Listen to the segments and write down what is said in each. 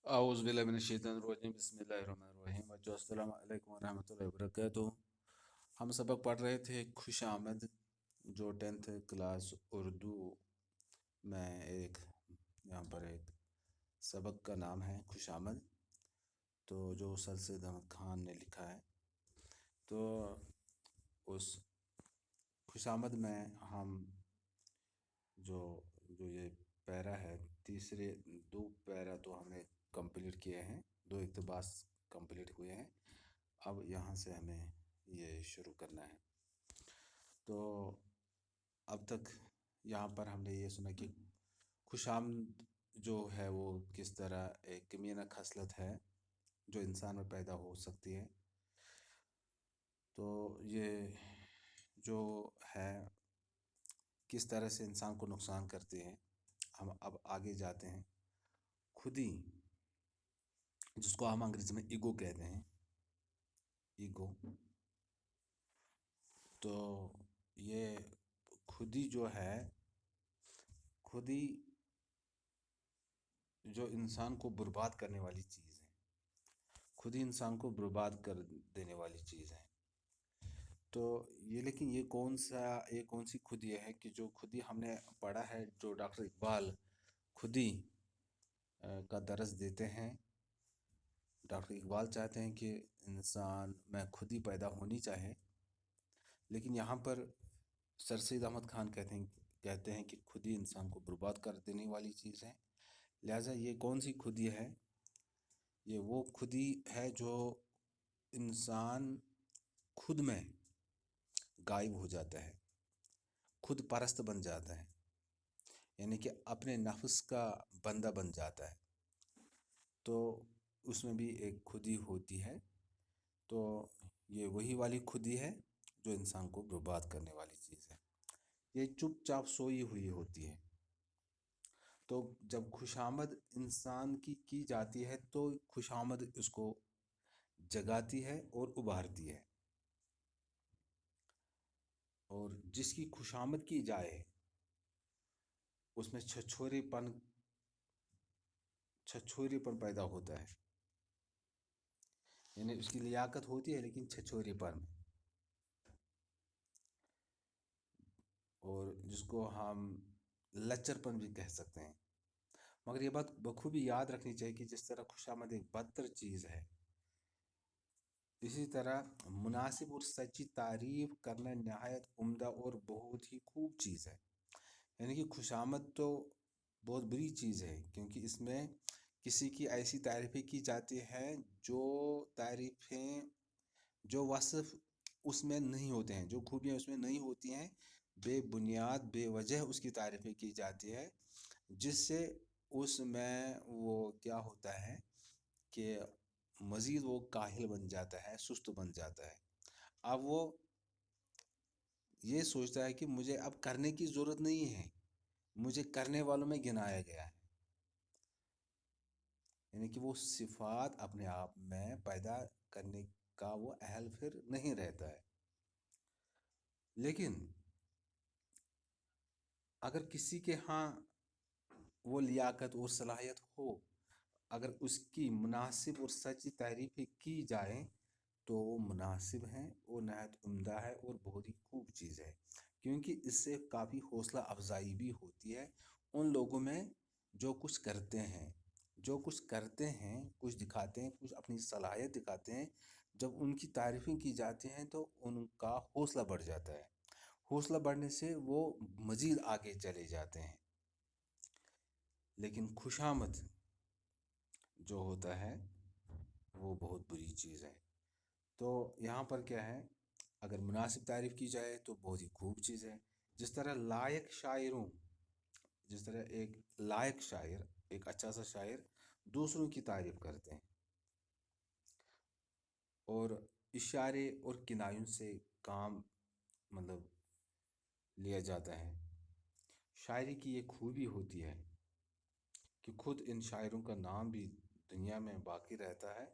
اعوذ باللہ من الشیطان الرجیم بسم اللہ الرحمن الرحیم بچوں السلام علیکم ورحمۃ اللہ وبرکاتہ۔ ہم سبق پڑھ رہے تھے خوش آمد، جو 10th کلاس اردو میں یہاں پر ایک سبق کا نام ہے خوش آمد، تو جو سر سید احمد خان نے لکھا ہے۔ تو اس خوش آمد میں ہم جو جو یہ پیرا ہے، تیسرے 2 پیرا تو ہم نے کمپلیٹ کیے ہیں، 2 اقتباس کمپلیٹ ہوئے ہیں۔ اب یہاں سے ہمیں یہ شروع کرنا ہے۔ تو اب تک یہاں پر ہم نے یہ سنا کہ خوش آمد جو ہے وہ کس طرح ایک کمینہ خصلت ہے جو انسان میں پیدا ہو سکتی ہے۔ تو یہ جو ہے کس طرح سے انسان کو نقصان کرتے ہیں۔ ہم اب آگے جاتے ہیں۔ خودی، جس کو ہم انگریزی میں ایگو کہتے ہیں، ایگو، تو یہ خودی جو ہے، خودی جو انسان کو برباد کرنے والی چیز ہے، خودی انسان کو برباد کر دینے والی چیز ہے۔ تو یہ لیکن یہ کون سی خودی ہے کہ جو خودی ہم نے پڑھا ہے، جو ڈاکٹر اقبال خودی کا درس دیتے ہیں۔ ڈاکٹر اقبال چاہتے ہیں کہ انسان میں خودی پیدا ہونی چاہے، لیکن یہاں پر سر سید احمد خان کہتے ہیں کہ خودی انسان کو برباد کر دینے والی چیز ہے۔ لہٰذا یہ کون سی خودی ہے؟ یہ وہ خودی ہے جو انسان خود میں غائب ہو جاتا ہے، خود پرست بن جاتا ہے، یعنی کہ اپنے نفس کا بندہ بن جاتا ہے۔ تو اس میں بھی ایک خودی ہوتی ہے۔ تو یہ وہی والی خودی ہے جو انسان کو برباد کرنے والی چیز ہے۔ یہ چپ چاپ سوئی ہوئی ہوتی ہے۔ تو جب خوش آمد انسان کی جاتی ہے تو خوش آمد اس کو جگاتی ہے اور ابھارتی ہے، اور جس کی خوش آمد کی جائے اس میں چھچھوری پن پیدا ہوتا ہے، یعنی اس کی لیاقت ہوتی ہے لیکن چھچھوری پن، اور جس کو ہم لچر پن بھی کہہ سکتے ہیں۔ مگر یہ بات بخوبی یاد رکھنی چاہیے کہ جس طرح خوش آمد ایک بدتر چیز ہے، اسی طرح مناسب اور سچی تعریف کرنا نہایت عمدہ اور بہت ہی خوب چیز ہے۔ یعنی کہ خوش آمد تو بہت بری چیز ہے، کیونکہ اس میں کسی کی ایسی تعریفیں کی جاتی ہیں جو تعریفیں، جو وصف اس میں نہیں ہوتے ہیں، جو خوبیاں اس میں نہیں ہوتی ہیں، بے بنیاد بے وجہ اس کی تعریفیں کی جاتی ہے، جس سے اس میں وہ کیا ہوتا ہے کہ مزید وہ کاہل بن جاتا ہے، سست بن جاتا ہے۔ اب وہ یہ سوچتا ہے کہ مجھے اب کرنے کی ضرورت نہیں ہے، مجھے کرنے والوں میں گنایا گیا ہے، یعنی کہ وہ صفات اپنے آپ میں پیدا کرنے کا وہ اہل پھر نہیں رہتا ہے۔ لیکن اگر کسی کے ہاں وہ لیاقت اور صلاحیت ہو، اگر اس کی مناسب اور سچی تعریفیں کی جائیں تو وہ مناسب ہیں اور نہایت عمدہ ہے اور بہت ہی خوب چیز ہے، کیونکہ اس سے کافی حوصلہ افزائی بھی ہوتی ہے ان لوگوں میں جو کچھ کرتے ہیں، کچھ دکھاتے ہیں، کچھ اپنی صلاحیت دکھاتے ہیں۔ جب ان کی تعریفیں کی جاتی ہیں تو ان کا حوصلہ بڑھ جاتا ہے، حوصلہ بڑھنے سے وہ مزید آگے چلے جاتے ہیں۔ لیکن خوش آمد جو ہوتا ہے وہ بہت بری چیز ہے۔ تو یہاں پر کیا ہے، اگر مناسب تعریف کی جائے تو بہت ہی خوب چیز ہے۔ جس طرح ایک لائق شاعر، ایک اچھا سا شاعر دوسروں کی تعریف کرتے ہیں اور اشارے اور کنایوں سے کام لیا جاتا ہے۔ شاعری کی یہ خوبی ہوتی ہے کہ خود ان شاعروں کا نام بھی دنیا میں باقی رہتا ہے،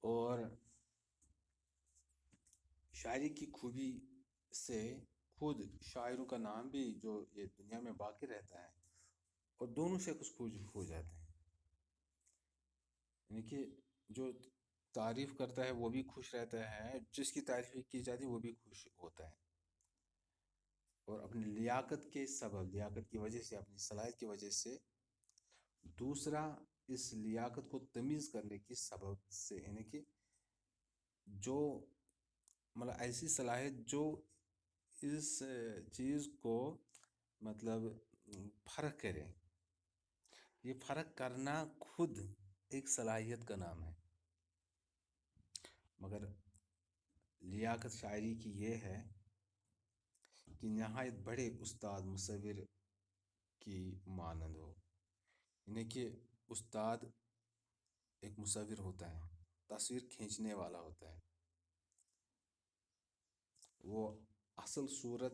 اور شاعری کی خوبی سے خود شاعروں کا نام بھی جو یہ دنیا میں باقی رہتا ہے، اور دونوں شخص خوش ہو جاتے ہیں. یعنی کہ جو تعریف کرتا ہے وہ بھی خوش رہتا ہے، جس کی تعریف کی جاتی ہے وہ بھی خوش ہوتا ہے. اور اپنی لیاقت کے سبب، لیاقت کی وجہ سے، اپنی صلاحیت کی وجہ سے دوسرا اس لیاقت کو تمیز کرنے کی سبب سے، یعنی کہ جو مطلب ایسی صلاحیت جو اس چیز کو مطلب فرق کرے. یہ فرق کرنا خود ایک صلاحیت کا نام ہے. مگر لیاقت شاعری کی یہ ہے کہ نہایت بڑے استاد مصور کی مانند ہو. یعنی کہ استاد ایک مصور ہوتا ہے، تصویر کھینچنے والا ہوتا ہے. وہ اصل صورت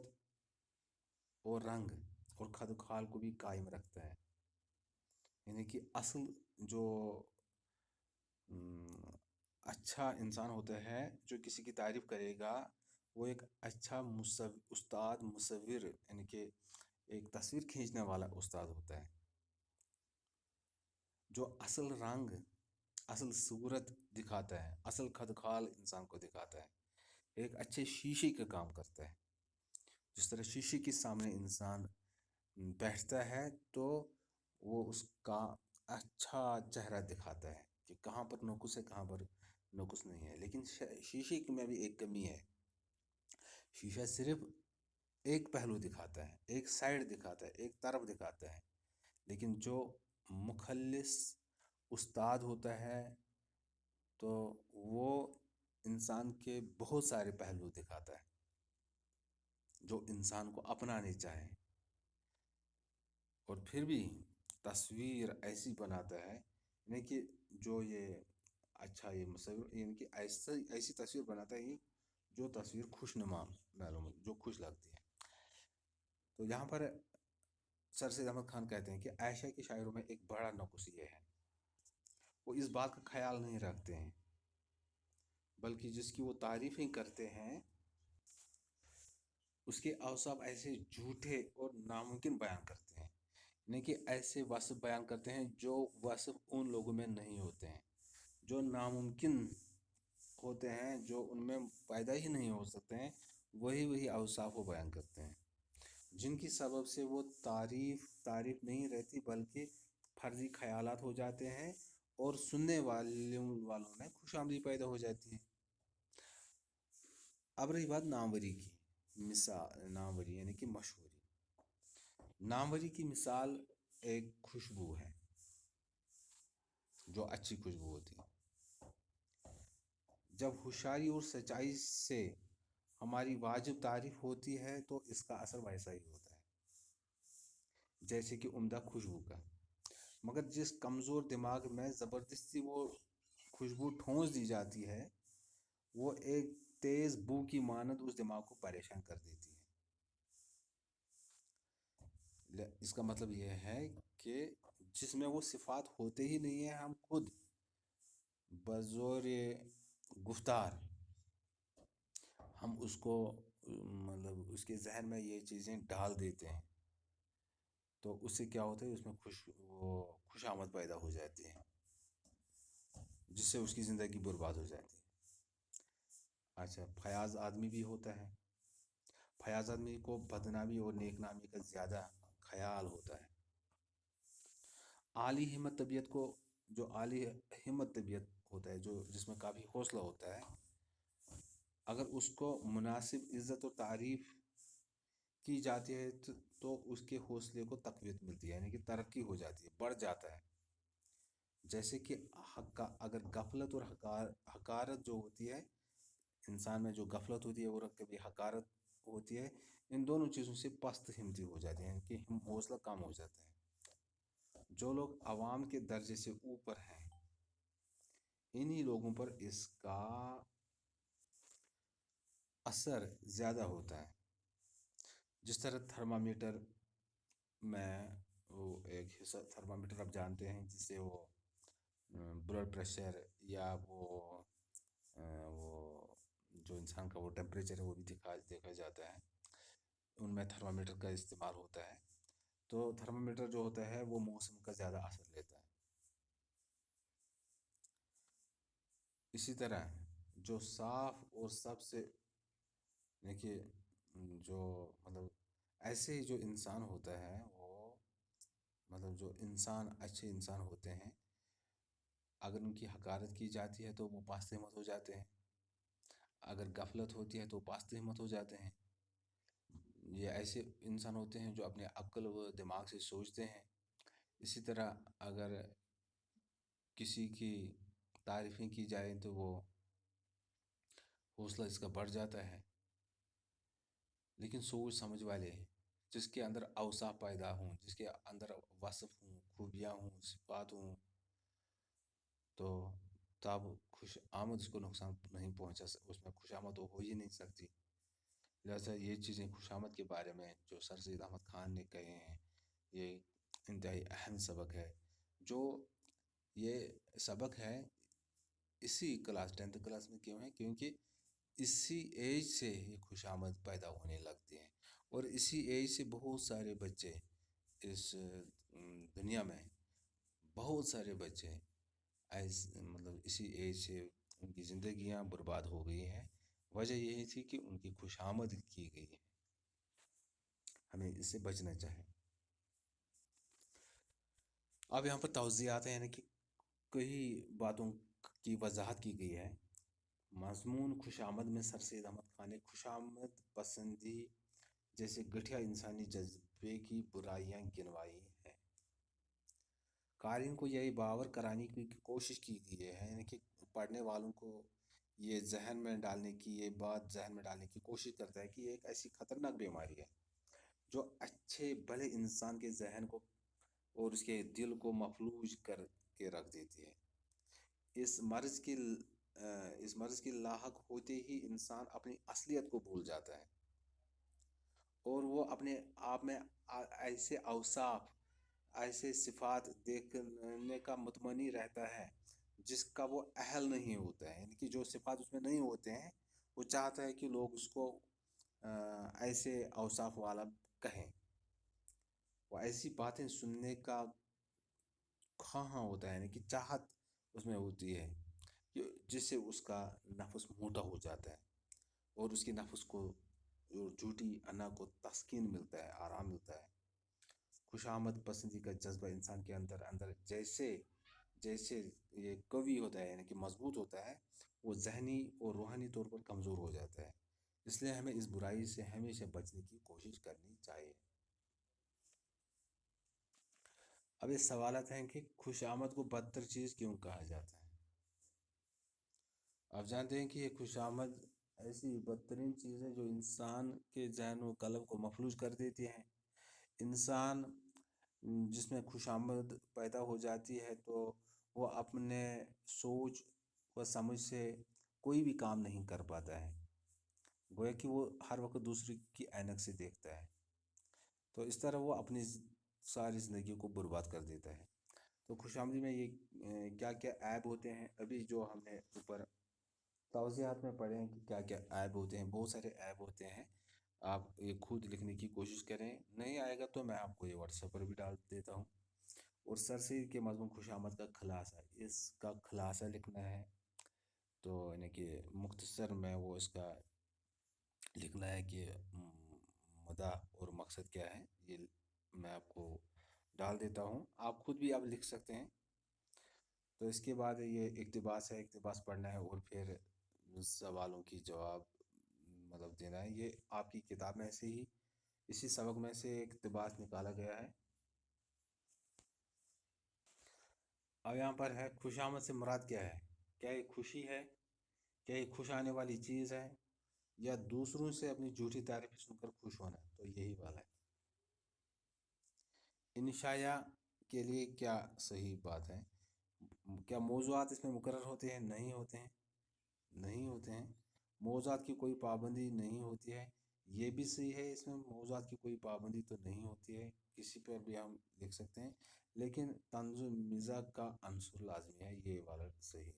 اور رنگ اور خد و خال کو بھی قائم رکھتا ہے. یعنی کہ اصل جو اچھا انسان ہوتا ہے جو کسی کی تعریف کرے گا، وہ ایک اچھا استاد مصور، یعنی کہ ایک تصویر کھینچنے والا استاد ہوتا ہے، جو اصل رنگ، اصل صورت دکھاتا ہے، اصل خد خال انسان کو دکھاتا ہے. ایک اچھے شیشے کا کام کرتا ہے. جس طرح شیشے کے سامنے انسان بیٹھتا ہے تو وہ اس کا اچھا چہرہ دکھاتا ہے کہ کہاں پر نقص ہے، کہاں پر نقص نہیں ہے. لیکن شیشے میں بھی ایک کمی ہے. شیشہ صرف ایک پہلو دکھاتا ہے، ایک سائڈ دکھاتا ہے، ایک طرف دکھاتا ہے. لیکن جو مخلص استاد ہوتا ہے تو وہ انسان کے بہت سارے پہلو دکھاتا ہے جو انسان کو اپنانے چاہے. اور پھر بھی تصویر ایسی بناتا ہے، یعنی کہ جو یہ اچھا یہ مصور، یعنی کہ ایسی تصویر بناتا ہے جو تصویر خوش نما معلوم، جو خوش لگتی ہے. تو یہاں پر سر سید احمد خان کہتے ہیں کہ عائشہ کی شاعروں میں ایک بڑا نقص یہ ہے، وہ اس بات کا خیال نہیں رکھتے ہیں، بلکہ جس کی وہ تعریفیں کرتے ہیں اس کے اوصاف ایسے جھوٹے اور ناممکن بیان کرتے ہیں. یعنی کہ ایسے وصف بیان کرتے ہیں جو وصف ان لوگوں میں نہیں ہوتے ہیں، جو ناممکن ہوتے ہیں، جو ان میں پیدا ہی نہیں ہو سکتے ہیں. وہی اوصاف وہ بیان کرتے ہیں جن کی سبب سے وہ تعریف نہیں رہتی، بلکہ فرضی خیالات ہو جاتے ہیں اور سننے والوں میں خوش آمدی پیدا ہو جاتی ہے. اب رہی بات ناموری کی. مثال ناموری یعنی کہ مشہوری. ناموری کی مثال ایک خوشبو ہے، جو اچھی خوشبو ہوتی ہے. جب ہوشیاری اور سچائی سے ہماری واجب تعریف ہوتی ہے تو اس کا اثر ویسا ہی ہوتا ہے جیسے کہ عمدہ خوشبو کا. مگر جس کمزور دماغ میں زبردستی وہ خوشبو ٹھونس دی جاتی ہے، وہ ایک تیز بو کی مانند اس دماغ کو پریشان کر دیتی ہے. اس کا مطلب یہ ہے کہ جس میں وہ صفات ہوتے ہی نہیں ہیں، ہم خود بزور گفتار ہم اس کو مطلب اس کے ذہن میں یہ چیزیں ڈال دیتے ہیں، تو اس سے کیا ہوتا ہے، اس میں خوش آمد پیدا ہو جاتی ہے، جس سے اس کی زندگی برباد ہو جاتی ہے. اچھا، فیاض آدمی بھی ہوتا ہے. فیاض آدمی کو بدنامی اور نیک نامی کا زیادہ خیال ہوتا ہے. عالی ہمت طبیعت کو، جو عالی ہمت طبیعت ہوتا ہے، جو جس میں کافی حوصلہ ہوتا ہے، اگر اس کو مناسب عزت و تعریف کی جاتی ہے تو اس کے حوصلے کو تقویت ملتی ہے، یعنی کہ ترقی ہو جاتی ہے، بڑھ جاتا ہے. جیسے کہ اگر غفلت اور حقارت جو ہوتی ہے، انسان میں جو غفلت ہوتی ہے اور کبھی حقارت ہوتی ہے، ان دونوں چیزوں سے پست ہمتی ہو جاتی ہے کہ حوصلہ کم ہو جاتا ہے. جو لوگ عوام کے درجے سے اوپر ہیں، انہی لوگوں پر اس کا اثر زیادہ ہوتا ہے. جس طرح تھرمامیٹر میں وہ ایک حصہ، تھرمامیٹر آپ جانتے ہیں جس سے وہ بلڈ پریشر یا وہ جو انسان کا وہ ٹیمپریچر ہے وہ بھی دیکھا جاتا ہے، ان میں تھرمامیٹر کا استعمال ہوتا ہے. تو تھرمامیٹر جو ہوتا ہے وہ موسم کا زیادہ اثر لیتا ہے. اسی طرح جو صاف اور سب سے دیکھیے جو مطلب ایسے جو انسان ہوتا ہے وہ مطلب جو انسان اچھے انسان ہوتے ہیں اگر ان کی حقارت کی جاتی ہے تو وہ پاست ہمت ہو جاتے ہیں، اگر غفلت ہوتی ہے تو پاست ہمت ہو جاتے ہیں. یہ ایسے انسان ہوتے ہیں جو اپنے عقل و دماغ سے سوچتے ہیں. اسی طرح اگر کسی کی تعریفیں کی جائیں تو وہ حوصلہ اس کا بڑھ جاتا ہے. لیکن سوچ سمجھ والے جس کے اندر اوصاف پیدا ہوں، جس کے اندر وصف ہوں، خوبیاں ہوں، صفات ہوں، تو تب خوش آمد اس کو نقصان نہیں پہنچا اس میں خوش آمد ہو ہی نہیں سکتی. لہٰذا یہ چیزیں خوش آمد کے بارے میں جو سر سید احمد خان نے کہے ہیں یہ انتہائی اہم سبق ہے. جو یہ سبق ہے اسی کلاس 10th کلاس میں کیوں ہے؟ کیونکہ اسی ایج سے یہ خوش آمد پیدا ہونے لگتی ہیں اور اسی ایج سے بہت سارے بچے اس دنیا میں بہت سارے بچے مطلب اسی ایج سے ان کی زندگیاں برباد ہو گئی ہیں. وجہ یہی تھی کہ ان کی خوش آمد کی گئی ہے. ہمیں اس سے بچنا چاہیے. اب یہاں پر توضیحات ہیں، یعنی کہ کئی باتوں کی وضاحت کی گئی ہے. مضمون خوش آمد میں سر سید احمد خان نے خوش آمد پسندی جیسے گٹھیا انسانی جذبے کی برائیاں گنوائی ہیں. قارئین کو یہی باور کرانے کی کوشش کی گئی ہے، یعنی کہ پڑھنے والوں کو یہ ذہن میں ڈالنے کی یہ بات ذہن میں ڈالنے کی کوشش کرتا ہے کہ یہ ایک ایسی خطرناک بیماری ہے جو اچھے بھلے انسان کے ذہن کو اور اس کے دل کو مفلوج کر کے رکھ دیتی ہے. اس مرض کی لاحق ہوتے ہی انسان اپنی اصلیت کو بھول جاتا ہے اور وہ اپنے آپ میں ایسے اوصاف ایسے صفات دیکھنے کا متمنی رہتا ہے جس کا وہ اہل نہیں ہوتا ہے. یعنی کہ جو صفات اس میں نہیں ہوتے ہیں وہ چاہتا ہے کہ لوگ اس کو ایسے اوصاف والا کہیں. وہ ایسی باتیں سننے کا خواہاں ہوتا ہے، یعنی کہ چاہت اس میں ہوتی ہے جس سے اس کا نفس موٹا ہو جاتا ہے اور اس کی نفس کو جھوٹی انا کو تسکین ملتا ہے، آرام ملتا ہے. خوش آمد پسندی کا جذبہ انسان کے اندر جیسے جیسے یہ قوی ہوتا ہے یعنی کہ مضبوط ہوتا ہے وہ ذہنی اور روحانی طور پر کمزور ہو جاتا ہے. اس لیے ہمیں اس برائی سے ہمیشہ بچنے کی کوشش کرنی چاہیے. اب یہ سوالات ہیں کہ خوش آمد کو بدتر چیز کیوں کہا جاتا ہے؟ آپ جانتے ہیں کہ یہ خوش آمد ایسی بدترین چیز ہے جو انسان کے ذہن و قلب کو مفلوج کر دیتی ہے. انسان جس میں خوش آمد پیدا ہو جاتی ہے تو وہ اپنے سوچ و سمجھ سے کوئی بھی کام نہیں کر پاتا ہے، گویا کہ وہ ہر وقت دوسری کی عینک سے دیکھتا ہے. تو اس طرح وہ اپنی ساری زندگی کو برباد کر دیتا ہے. تو خوش آمدی میں یہ کیا کیا عیب ہوتے ہیں ابھی جو ہم نے اوپر توضیحات میں پڑھے ہیں کہ کیا کیا عیب ہوتے ہیں. بہت سارے عیب ہوتے ہیں. آپ یہ خود لکھنے کی کوشش کریں، نہیں آئے گا تو میں آپ کو یہ واٹس ایپ پر بھی ڈال دیتا ہوں. اور سر سید کے مضمون خوش آمد کا خلاصہ، اس کا خلاصہ لکھنا ہے تو یعنی کہ مختصر میں وہ اس کا لکھنا ہے کہ مدعا اور مقصد کیا ہے. یہ میں آپ کو ڈال دیتا ہوں، آپ خود بھی آپ لکھ سکتے ہیں. تو اس کے بعد یہ اقتباس ہے، اقتباس پڑھنا ہے اور پھر سوالوں کی جواب مطلب دینا ہے. یہ آپ کی کتاب میں سے ہی اسی سبق میں سے ایک اقتباس نکالا گیا ہے. اب یہاں پر ہے خوش آمد سے مراد کیا ہے؟ کیا یہ خوشی ہے؟ کیا یہ خوش آنے والی چیز ہے یا دوسروں سے اپنی جھوٹی تعریفیں سن کر خوش ہونا؟ تو یہی والا ہے. انشاء کے لیے کیا صحیح بات ہے؟ کیا موضوعات اس میں مقرر ہوتے ہیں؟ نہیں ہوتے ہیں. نہیں ہوتے ہیں. موضوعات کی کوئی پابندی نہیں ہوتی ہے. یہ بھی صحیح ہے، اس میں موضوعات کی کوئی پابندی تو نہیں ہوتی ہے، کسی پر بھی ہم لکھ سکتے ہیں، لیکن طنز و مزاح کا عنصر لازمی ہے. یہ والا صحیح ہے.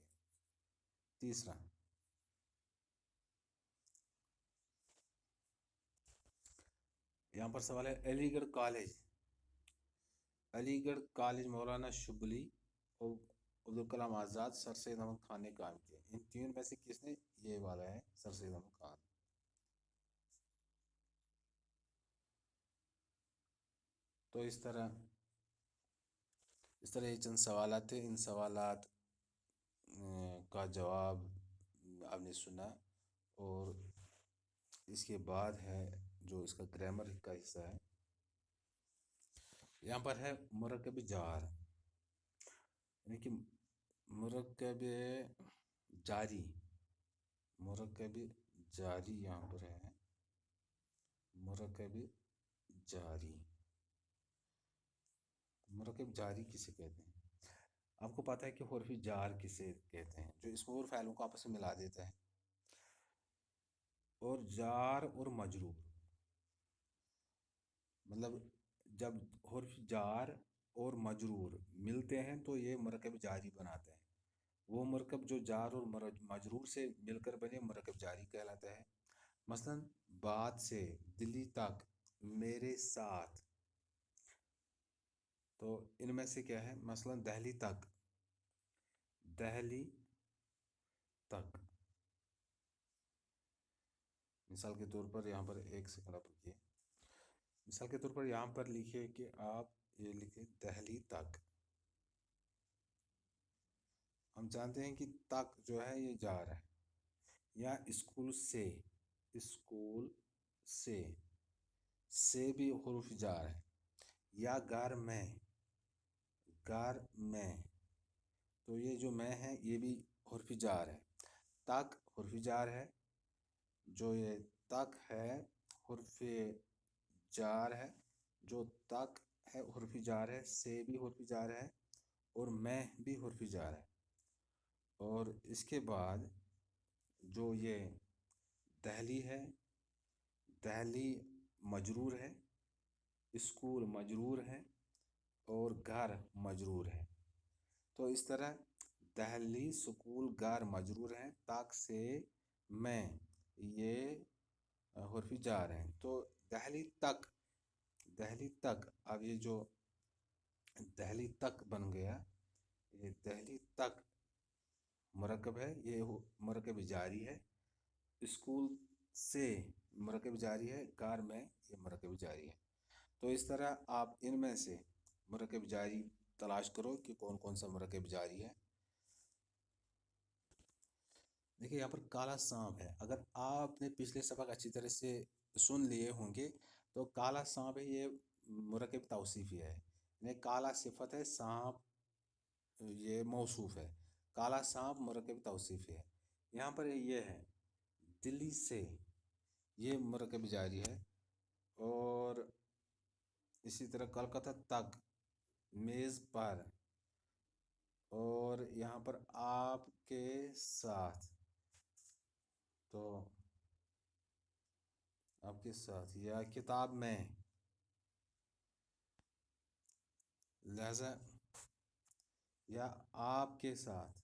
تیسرا، یہاں پر سوال ہے علی گڑھ کالج علی گڑھ کالج مولانا شبلی اور عبدالکلام آزاد، سر سید احمد خان نے کام کیا. ان تین میں سے کس نے یہ والا ہے؟ سر سید احمد خان. تو اس طرح یہ چند سوالات تھے. ان سوالات کا جواب آپ نے سنا، اور اس کے بعد ہے جو اس کا گرامر کا حصہ ہے. یہاں پر ہے مرکب جار، یعنی کہ مرکب جاری. مرکب جاری یہاں پر ہے. مرکب جاری. مرکب جاری کسے کہتے ہیں؟ آپ کو پتہ ہے کہ حرف جار کسے کہتے ہیں؟ جو اسم اور فعلوں کو آپس میں ملا دیتا ہے. اور جار اور مجرور، مطلب جب حرف جار اور مجرور ملتے ہیں تو یہ مرکب جاری بناتے ہیں. وہ مرکب جو جار اور مجرور سے مل کر بنے مرکب جاری کہلاتا ہے. مثلا بات سے، دلی تک، میرے ساتھ. تو ان میں سے کیا ہے؟ مثلا دہلی تک. دہلی تک. مثال کے طور پر یہاں پر ایک سیکنڈ آپ رکیے. مثال کے طور پر یہاں پر لکھے کہ آپ یہ لکھیں دہلی تک. ہم جانتے ہیں کہ تک جو ہے یہ جار ہے. یا اسکول سے. اسکول سے بھی حروف جار ہے. یا گھر میں. گھر میں. تو یہ جو میں ہے یہ بھی حرف جار ہے. تک حرف جار ہے. جو یہ تک ہے حرف جار ہے. جو تک ہے حرف جار ہے. سے بھی حرف جار ہے. اور میں بھی حرف جار ہے. اور اس کے بعد جو یہ دہلی ہے، دہلی مجرور ہے. اسکول مجرور ہے. اور گھر مجرور ہے. تو اس طرح دہلی، سکول، گھر مجرور ہیں. تک، سے، میں یہ حرف جار ہیں. تو دہلی تک. دہلی تک. اب یہ جو دہلی تک بن گیا، یہ دہلی تک مرکب ہے، یہ مرکب جاری ہے. اسکول سے مرکب جاری ہے. گھر میں یہ مرکب جاری ہے. تو اس طرح آپ ان میں سے مرکب جاری تلاش کرو کہ کون کون سا مرکب جاری ہے. دیکھیے یہاں پر کالا سانپ ہے. اگر آپ نے پچھلے سبق اچھی طرح سے سن لیے ہوں گے تو کالا سانپ ہے یہ مرکب توصیفی ہے. یعنی کالا صفت ہے، سانپ یہ موصوف ہے. کالا سانپ مرکب توصیفی ہے. یہاں پر یہ ہے دلی سے، یہ مرکب جاری ہے. اور اسی طرح کلکتہ تک، میز پر. اور یہاں پر آپ کے ساتھ. تو آپ کے ساتھ. یا کتاب میں. لہذا یا آپ کے ساتھ،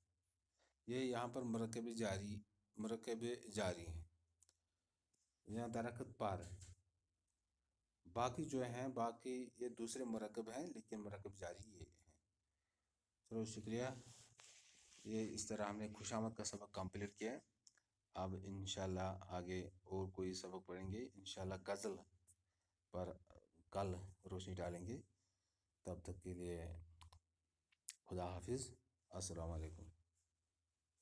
یہ یہاں پر مرکب جاری ہیں. یا درخت پر. باقی جو ہیں باقی یہ دوسرے مرکب ہیں لیکن مرکب جاری یہ ہیں. چلو شکریہ. یہ اس طرح ہم نے خوشامد کا سبق کمپلیٹ کیا ہے. اب انشاءاللہ آگے اور کوئی سبق پڑھیں گے. انشاءاللہ غزل پر کل روشنی ڈالیں گے. تب تک کے لیے خدا حافظ. السلام علیکم.